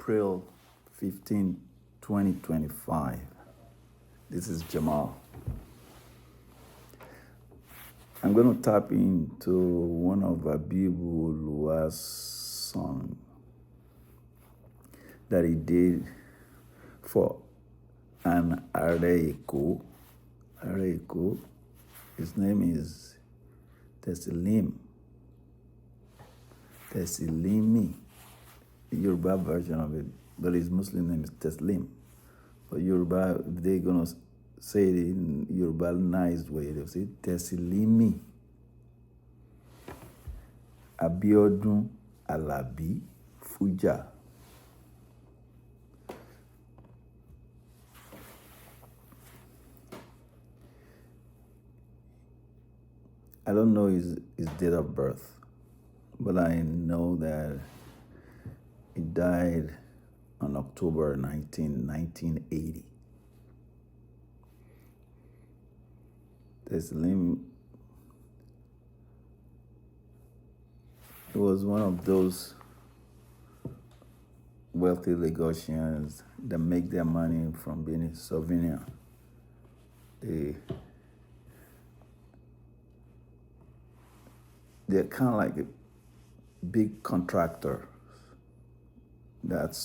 April 15, 2025. This is Jammal. I'm going to tap into one of Abibu Oluwa's songs that he did for an Aarẹ. His name is Tẹsilimi. The Yoruba version of it, but his Muslim name is Tẹsilimi. But Yoruba, they're going to say it in Yoruba-nized way. They'll say Tẹsilimi Abiọdun Alabi Fujah. I don't know his date of birth, but I know that he died on October 19, 1980. Tẹsilimi, he was one of those wealthy Lagosians that make their money from being a souvenir. They're kind of like a big contractor that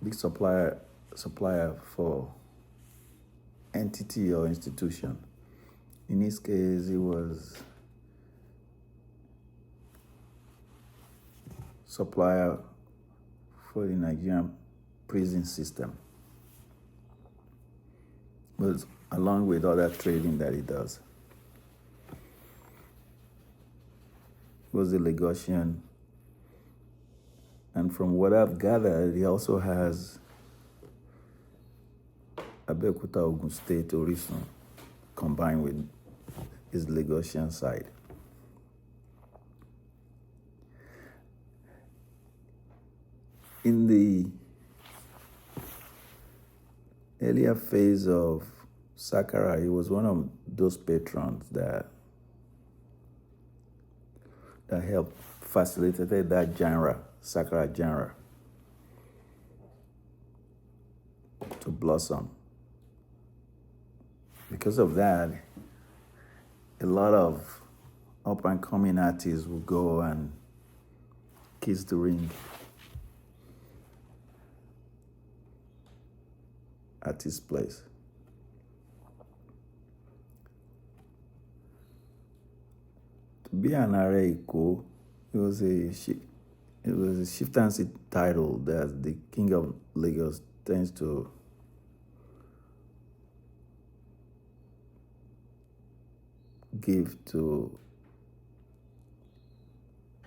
big supplier for entity or institution. In his case, it was supplier for the Nigerian prison system, but along with other trading that he does. He was a Lagosian, and from what I've gathered, he also has Abeokuta Ogun State Orisun combined with his Lagosian side. In the earlier phase of Sakara, he was one of those patrons that helped facilitate that genre, Sakara genre, to blossom. Because of that, a lot of up-and-coming artists will go and kiss the ring at his place. To be an Aarẹ, it was a chieftaincy title that the King of Lagos tends to give to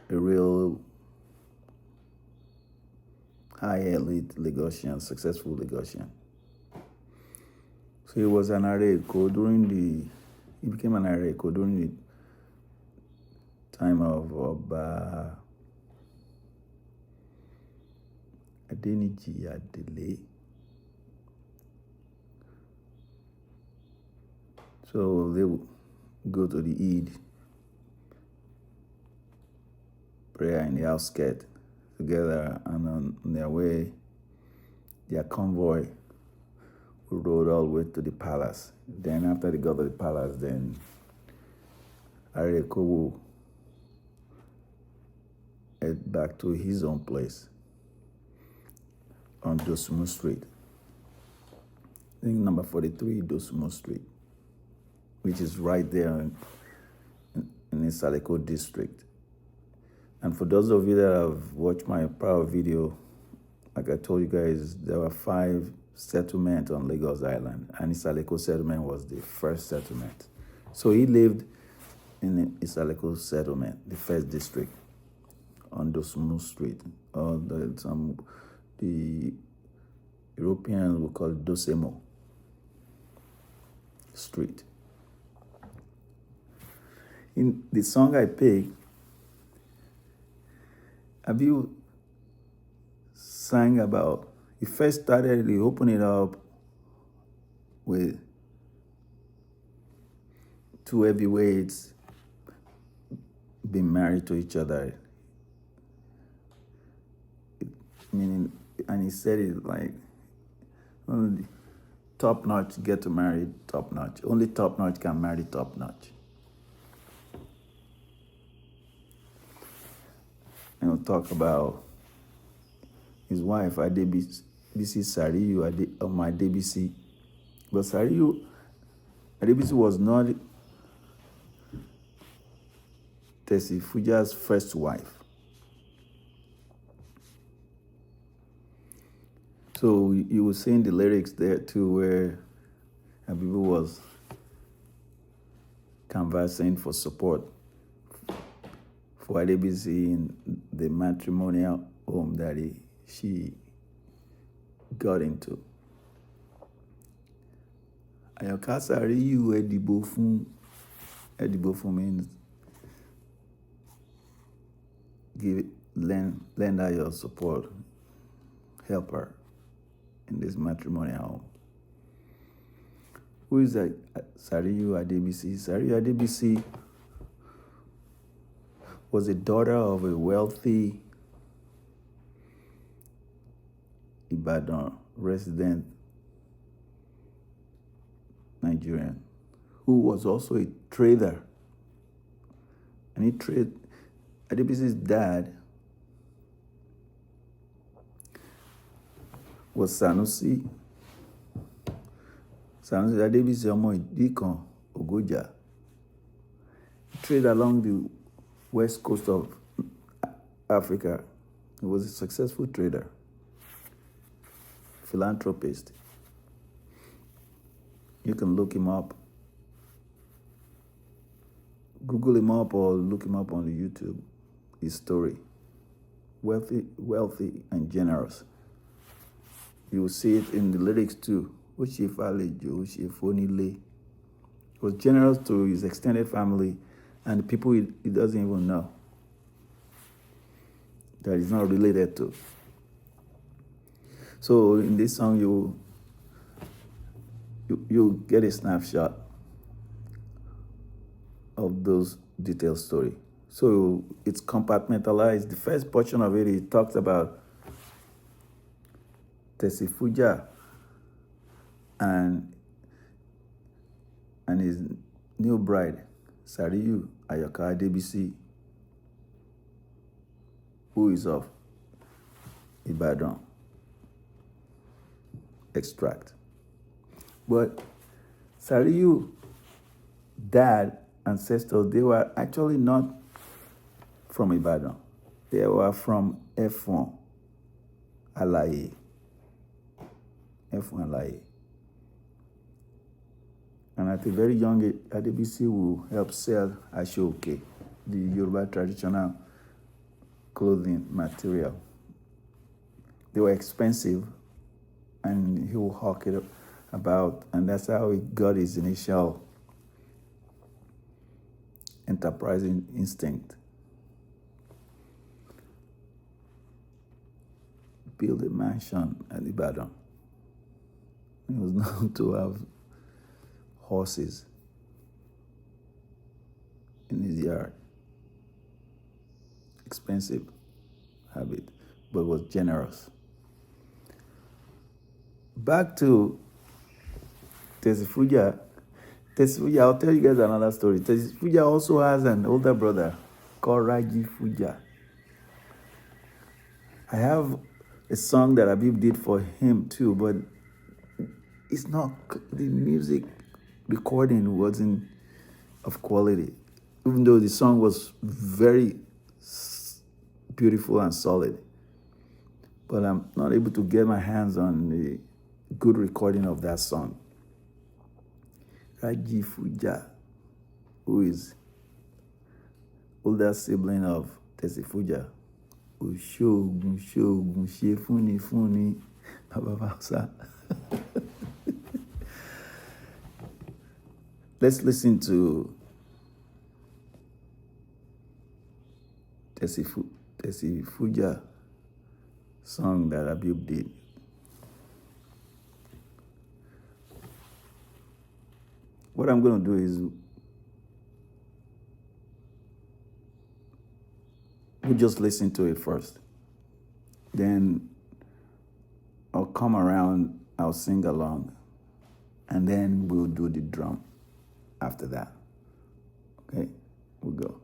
a real high elite Lagosian, successful Lagosian. So he was an Aarẹ he became an Aarẹ during the time of Oba Adeniji Adele. So they would go to the Eid prayer in the outskirts together, and on their way, their convoy rode all the way to the palace. Then after they got to the palace, then Aarẹ will head back to his own place on Dosumu Street. I think number 43 Dosumu Street, which is right there in Isaleko district. And for those of you that have watched my prior video, like I told you guys, there were 5 settlements on Lagos Island, and Isaleko settlement was the first settlement. So he lived in the Isaleko settlement, the first district, on Dosumu Street, or the Europeans would call it Dosemo Street. In the song I picked, Abibu sang about, he first started, he opened it up with 2 heavyweights being married to each other. meaning, and he said it like, only top notch get to marry top notch. Only top notch can marry top notch. And we'll talk about his wife, Adebisi Sariyu Adebisi. But Sariyu Adebisi was not Tessi Fujah's first wife. So you will see in the lyrics there too where Abibu was canvassing for support for Adebisi in the matrimonial home that she got into. Àyọ̀ká Sàríyù ẹ dìbò fún means lend her your support, help her in this matrimonial home. Who is that? Sàríyù Adebisi. Sàríyù Adebisi was the daughter of a wealthy Ibadan resident Nigerian who was also a trader. And Adebisi's dad was Sanusi Adebisi ọmọ Ìdíkan Ogoja. He traded along the west coast of Africa. He was a successful trader, philanthropist. You can look him up. Google him up or look him up on the YouTube. His story. Wealthy and generous. You will see it in the lyrics too. He was generous to his extended family and the people he doesn't even know, that he's not related to. So in this song, you get a snapshot of those detailed story. So it's compartmentalized. The first portion of it, it talks about Tessi Fujah and his new bride, Sàríyù Àyọ̀ká Adebisi, who is of Ibadan extract. But Sàríyù dad, ancestors, they were actually not from Ibadan. They were from Efon Alaye. And at a very young age, Adebisi will help sell Ashoke, the Yoruba traditional clothing material. They were expensive, and he will hawk it about, and that's how he got his initial enterprising instinct. Build a mansion at Ibadan. He was known to have horses in his yard. Expensive habit, but was generous. Back to Tessi Fujah. I'll tell you guys another story. Tessi Fujah also has an older brother called Raji Fuja. I have a song that Abibu did for him too, but it's not, the music recording wasn't of quality, even though the song was very beautiful and solid. But I'm not able to get my hands on the good recording of that song. Raji Fuja, who is older sibling of Tessi Fujah, Oshogun ṣe fúnni Baba Hausa. Let's listen to Tessi Fujah song that Abibu did. What I'm going to do is we just listen to it first. Then come around, I'll sing along, and then we'll do the drum after that. Okay, we'll go.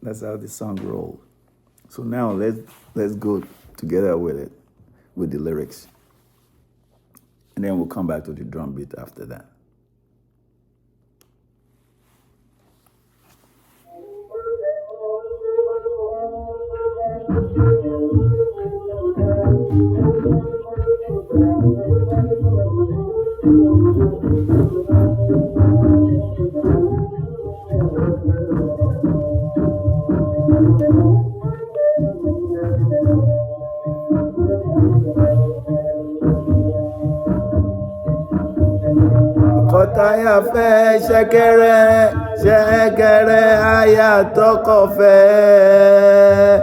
That's how the song rolled. So now let's go together with it, with the lyrics. And then we'll come back to the drum beat after that. Ọkọ̀táyà fẹ́ ṣẹ̀kẹ̀rẹ̀ ṣẹ̀kẹ̀rẹ̀ aya tọkọ fẹ́.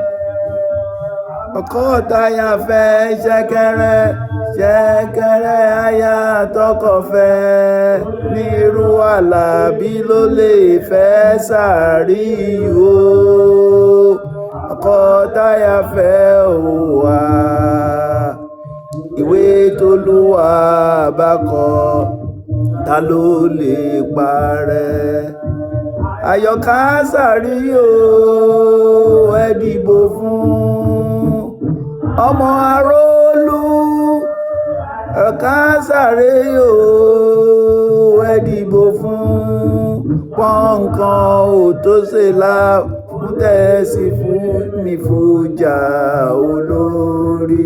Ọkọ̀táyà fẹ́ ṣẹ̀kẹ̀rẹ̀ ṣẹ̀kẹ̀rẹ̀ aya tọkọ fẹ́. Nírú Àlàbí ló lè fẹ́ sàárì o. Ọkọ̀táyà fẹ́ òwà. Ìwé t'Olúwa bá kọ, ta ló lè parẹ́? Àyọ̀ká sàárì o, ẹ dìbò fún ọmọ Arólú. Àyọ̀ká sàárì o, ẹ dìbò fún pọ́nkan ò tó ṣe lá fún Tessi fún mi Fuja olórí.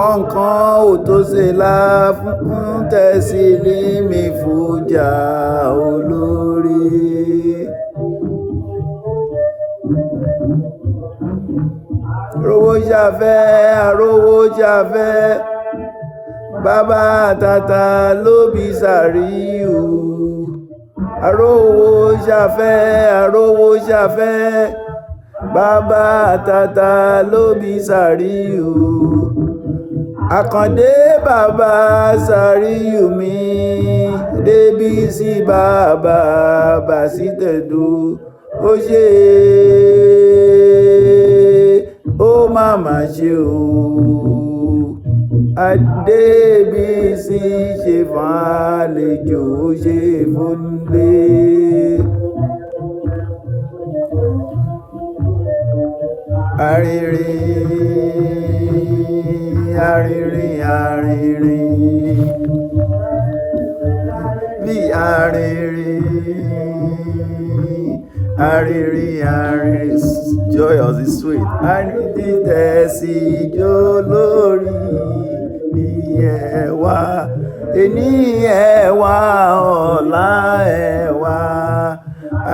pọ́n nǹkan ò tó ṣe lá fún Tẹsilimi Fujah olórí. Rówó ṣàfẹ́ àrówó ṣàfẹ́ bàbá tata ló bí Sàríù. Àrówó ṣàfẹ́ bàbá tata ló bí Sàríù. Àkàndé bàbá Sàríù mi Débísí bàbá Bàsítẹ̀dù ó ṣe ó màmá ṣe o. Adébísí ṣe fàlejò ó ṣe fúnlé. Arìnrìn bí arìnrìn joyous is sweet. Arìnrìn Tessi jó lórí ní ẹ̀wà ẹni ẹ̀wà ọ̀la ẹ̀wà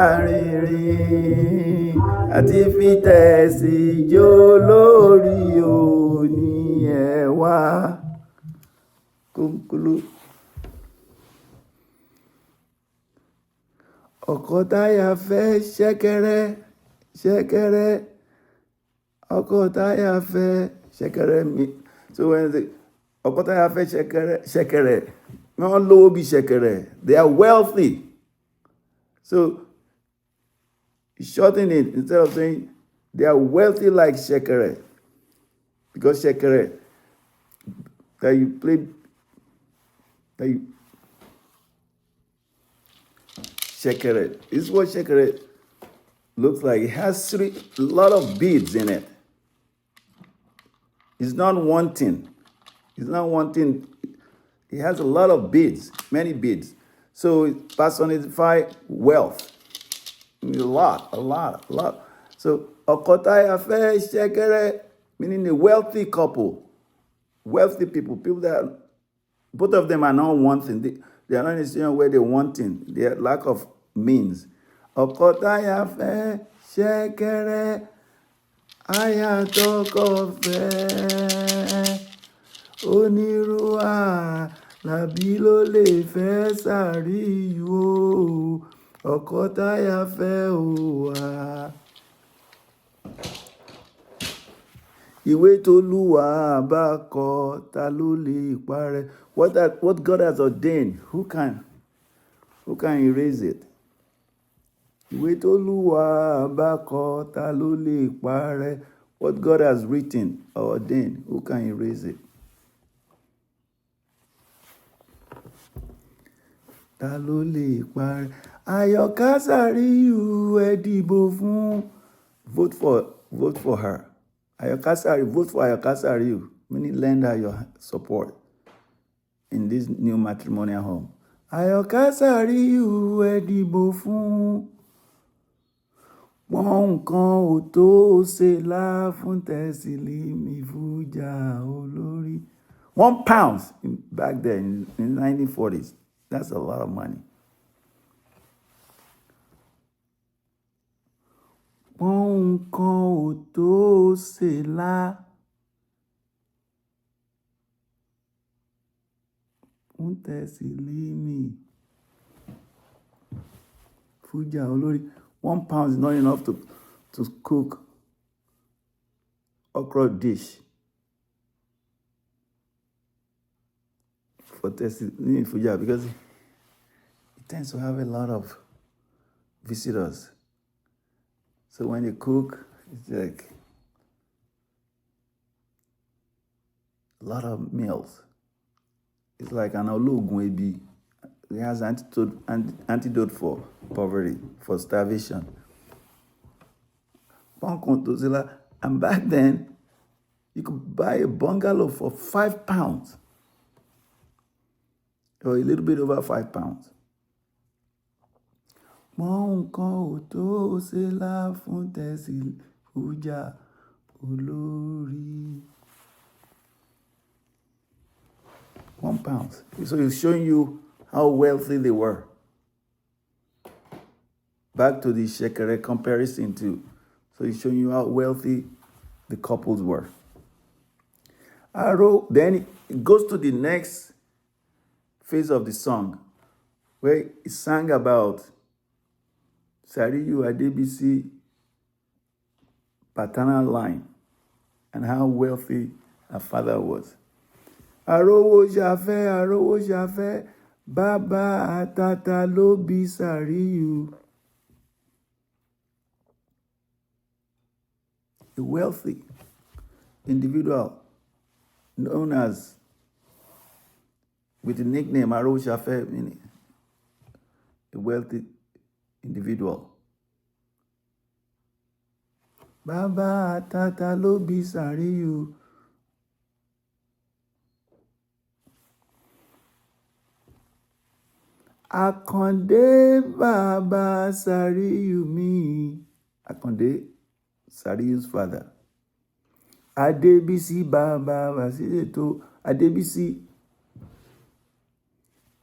arìnrìn àti fi Tessi jó lórí òní ẹ̀wà kúnkúlú. Ọkọ táyà fẹ́ ṣẹ̀kẹ̀rẹ̀ ṣẹ̀kẹ̀rẹ̀ ọkọ táyà fẹ́ ṣẹ̀kẹ̀rẹ̀ mi. So when they ọkọ táyà fẹ́ ṣẹ̀kẹ̀rẹ̀ ṣẹ̀kẹ̀rẹ̀ wọ́n lówó bí ṣẹ̀kẹ̀rẹ̀, they are wealthy. So shorten it instead of saying they are wealthy like ṣẹ̀kẹ̀rẹ̀, because ṣẹ̀kẹ̀rẹ̀ that you play that you ṣẹ̀kẹ̀rẹ̀. This is what ṣẹ̀kẹ̀rẹ̀ looks like. It has a lot of beads in it. It's not wanting. It's not wanting. It has a lot of beads, many beads. So it personifies wealth. A lot. So ọkọ táyà fẹ́ ṣẹ̀kẹ̀rẹ̀, meaning a wealthy couple, wealthy people that both of them are not wanting. They are not in a situation where they're wanting. They have lack of means. Ọkọ táyà fẹ́ ṣẹ̀kẹ̀rẹ̀, aya tọkọ fẹ́. Onírú Àlàbí ló lè fẹ́ Sàríù o. Ọkọ táyà fẹ́ o wá. Ìwé t'Olúwa bá kọ ta ló lè parẹ́? What God has ordained, who can erase it? Ìwé t'Olúwa bá kọ ta ló lè parẹ́? What God has written or ordained, who can erase it? Ta ló lè parẹ́? Àyọ̀ká Sàríù ẹ dìbò fún. Vote for her. Àyọ̀ká Sàríù, vote for Àyọ̀ká Sàríù. Meaning lend her your support in this new matrimonial home. Àyọ̀ká Sàríù ẹ dìbò fún. Pọ́n nǹkan ò tó ṣe lá fún Tẹsilimi Fujah olórí. £1 back then in the 1940s. That's a lot of money. Pọ́n nǹkan ò tó ṣe lá fún Tẹsilimi Fujah olórí. £1 is not enough to cook okra dish for Tẹsilimi Fujah, because he tends to have a lot of visitors. So when they cook, it's like a lot of meals. It's like an ologun ebi. It has antidote for poverty, for starvation. And back then, you could buy a bungalow for £5, or a little bit over £5. Pọ́n nǹkan ò tó ṣe lá fún Tẹsilimi Fujah olórí. £1. So he's showing you how wealthy they were. Back to the shekere comparison too. So he's showing you how wealthy the couples were. Then it goes to the next phase of the song, where he sang about Sariyu Adebisi paternal line and how wealthy her father was. Arowo Ṣafẹ́, Baba Atata ló bí Sariyu. A wealthy individual known as, with the nickname Arowo Ṣafẹ́, meaning a wealthy individual. Baba Atata ló bí Sariyu. Akande Baba Sariyu mi. Akande, Sariyu's father. Adebisi Baba Basileto. Adebisi.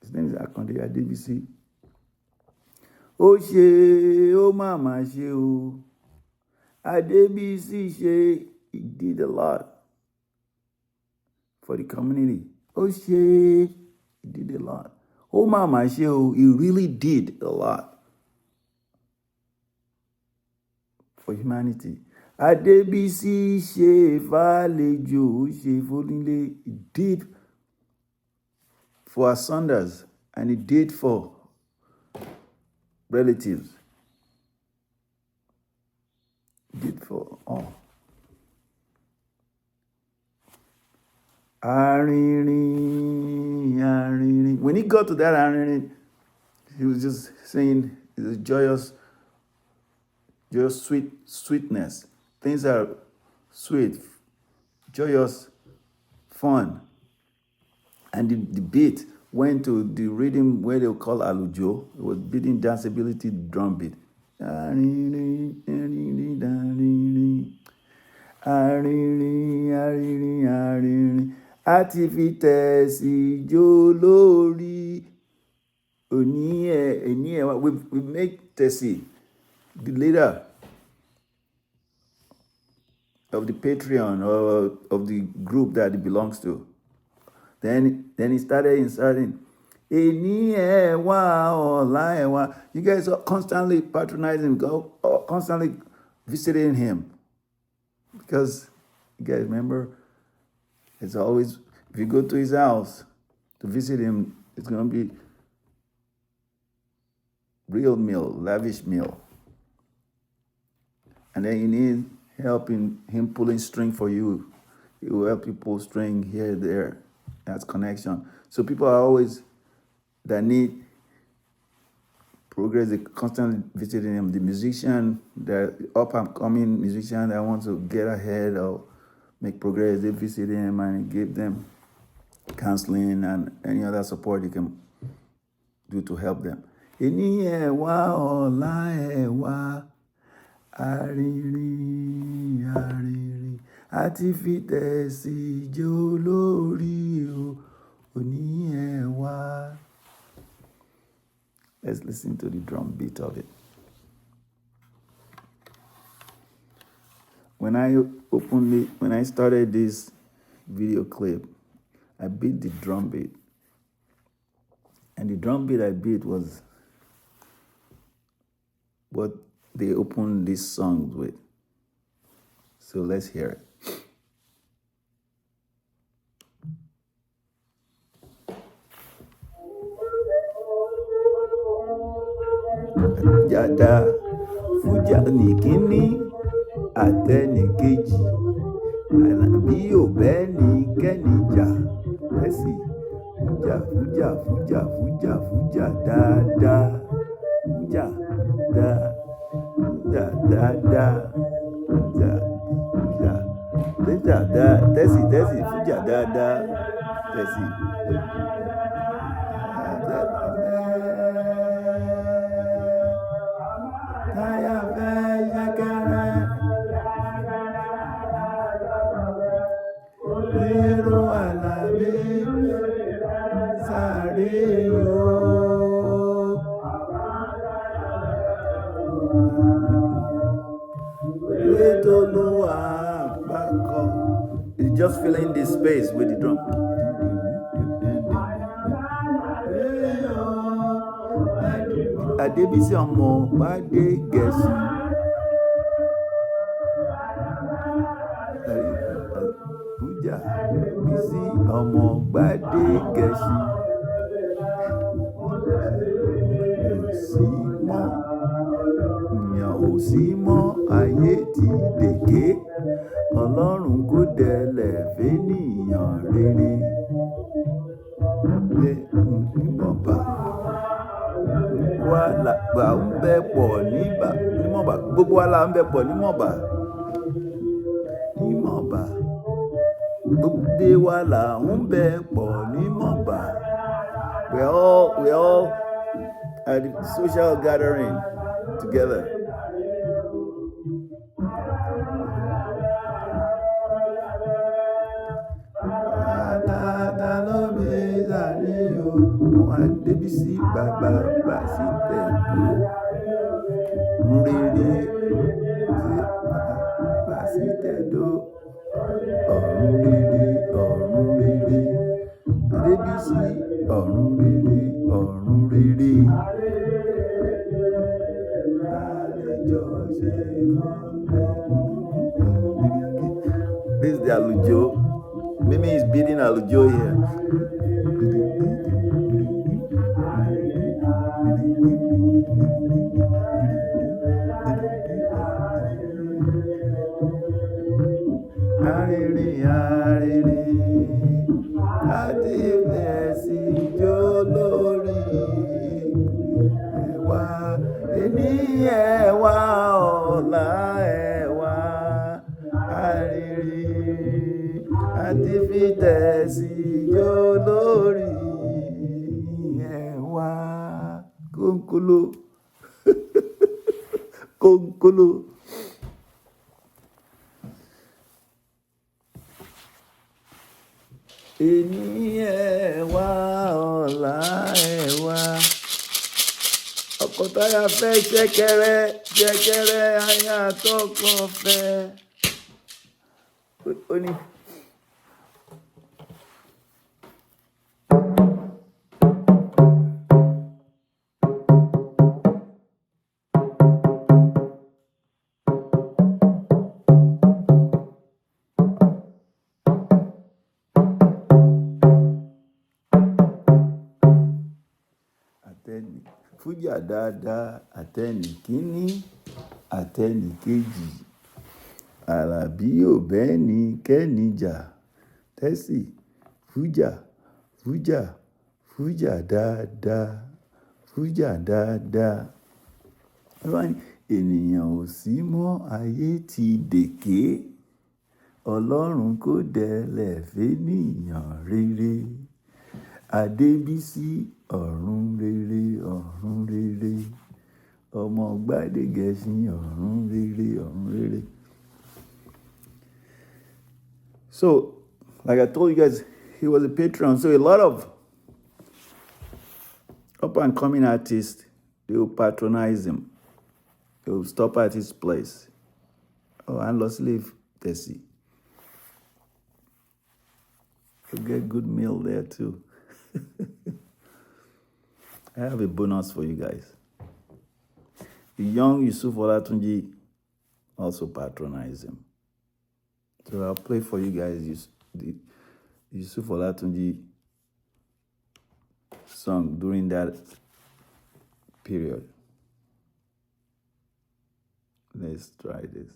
His name is Akande Adebisi. Ó ṣe, ó mama ṣe o. Adebisi ṣe, he did a lot for the community. Ó ṣe, he did a lot. Ó mama ṣe o, he really did a lot for humanity. Adebisi ṣe fàlejò, ó ṣe fónílé. He did for our Sundays, and he did for relatives. He did for all. Arìnrìn. When he got to that arìnrìn, he was just saying it's a joyous sweetness. Things are sweet, joyous, fun. And the beat went to the rhythm where they call alujo. It was beating danceability drum beat. Arìnrìn. Àti fi Tessi jó lórí. We make Tessi the leader of the Patreon or of the group that he belongs to. Then he started inserting, you guys are constantly patronizing, constantly visiting him. Because you guys remember, it's always, if you go to his house to visit him, it's going to be real meal, lavish meal. And then you need help in him pulling string for you. He will help you pull string here, there. That's connection. So people are always, that need progress, they constantly visiting him. The musician, the up-and-coming musician that wants to get ahead or make progress, they visit him and give them counseling and any other support you can do to help them. Arìnrìn. Àti fi Tessi jó lórí o. Òní ẹ wá. Let's listen to the drum beat of it. When I started this video clip, I beat the drum beat. And the drum beat I beat was what they opened this song with. So let's hear it. Jada Fuja ní kíní àtẹnì kejì, Alabi ò bẹ́ẹ̀ ní kẹ́nìjà. Tessi Fuja dáadáa. Fuja dáadáa. Tessi Fuja dáadáa. Tessi. just filling this space with the drum. Adébísí ọmọ Bádé Gẹ̀ẹ́sì. Fuja Bísí ọmọ Bádé Gẹ̀ẹ́sì. Yàn ò sí mọ́ ayé ti dèké. Ọlọ́run kò dẹ̀lẹ̀ fẹ́nìyàn rere. Nímọ̀ba wa là ń bẹ pọ̀ nímọ̀ba. Gbogbo wa là ń bẹ pọ̀ nímọ̀ba. Nímọ̀ba. Gbogbo wa là ń bẹ pọ̀ nímọ̀ba. We all at the social gathering together. Adébísí bàbá bàsí tẹ̀dó nrere bàsí tẹ̀dó ọ̀run rere Adébísí ọ̀run rere àlejò ṣe mọ́lẹ̀. This is the Alujo. Mimi is beating Alujo here. Arere Adébẹ̀sí jó lórí ẹ̀wà ẹni ẹ̀wà ọ̀la ẹ̀wà arere Adébẹ̀sí jó lórí ẹ̀wà kónkóló kónkóló. Ẹni ẹ̀wà ọ̀la ẹ̀wà ọkọ táyà fẹ́ ṣẹ̀kẹ̀rẹ̀ aya tọkọ fẹ́. Ó ní. Fuja dáadáa àtẹnì kíní àtẹnì kejì Alabi ò bẹ́ni kẹ́nijà Tessi Fuja dáadáa. Ènìyàn ò sí mọ́ ayé ti dèké. Ọlọ́run kò dẹ̀lẹ̀ fẹ́nìyàn rere. Adébísí ọ̀run rere ọmọ Bádé Gẹ̀ẹ́sì ọ̀run rere. So, like I told you guys, he was a patron. So a lot of up and coming artists, they will patronize him. They will stop at his place. Oh, and lost leave Tessi. You'll get good meal there too. I have a bonus for you guys. The young Yusuf Olatunji also patronize him. So I'll play for you guys the Yusuf Olatunji song during that period. Let's try this.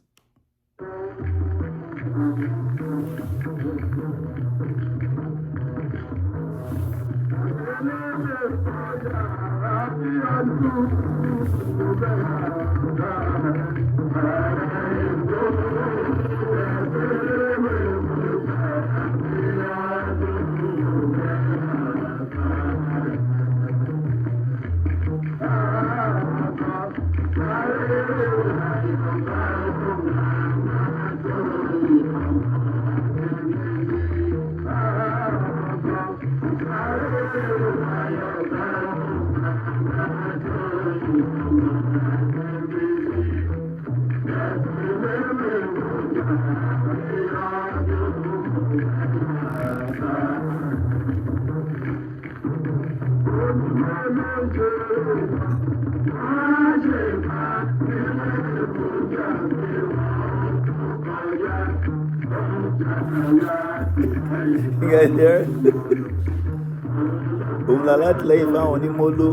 You guys hear it? Òun la látìlẹ́yìn fáwọn onímọ́lò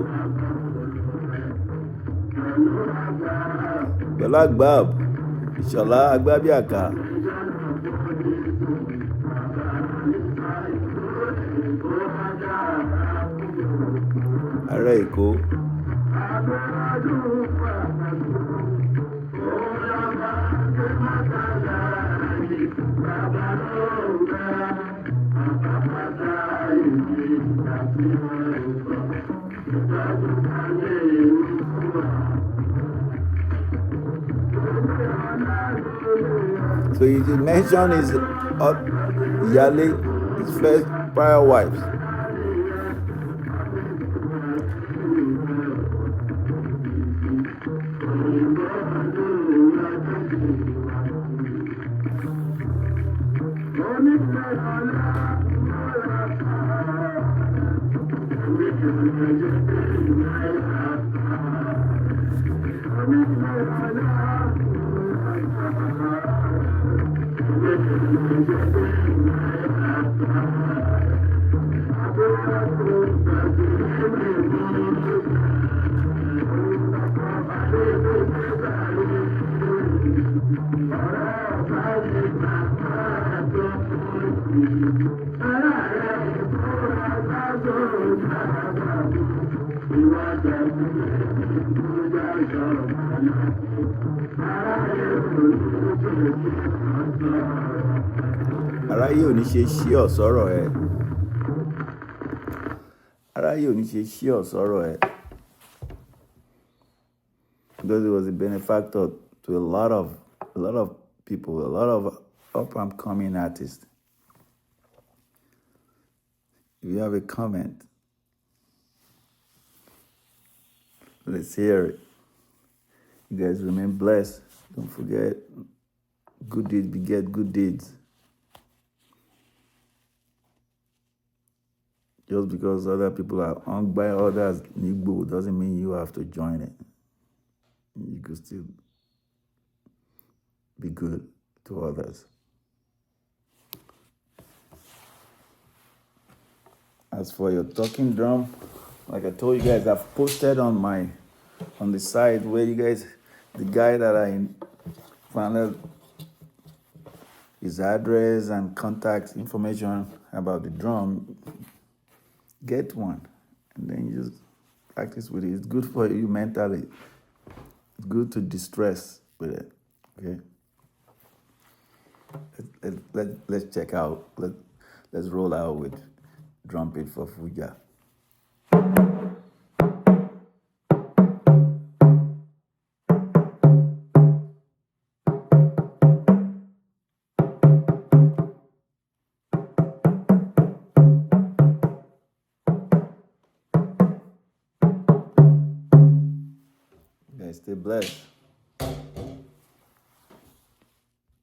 pẹ̀lú Agbab Ìṣọ̀lá Agbábíàká. Ààrẹ Èkó. So he mentioned his Yale, his first prior wives. Aráyé ò ní ṣe ṣí ọ̀sọ́rọ̀ ẹ. Aráyé ò ní ṣe ṣí ọ̀sọ́rọ̀ ẹ. Because he was a benefactor to a lot of people, a lot of up-and-coming artists. If you have a comment, let's hear it. You guys remain blessed. Don't forget, good deeds beget good deeds. Just because other people are hung by others Igbo doesn't mean you have to join it. You could still be good to others. As for your talking drum, like I told you guys, I've posted on the site where you guys, the guy that I found out his address and contact information about the drum, get one and then you just practice with it. It's good for you mentally. It's good to distress with it. Okay. Let's check out. Let's roll out with drum beat for Fuja. Guys, stay blessed.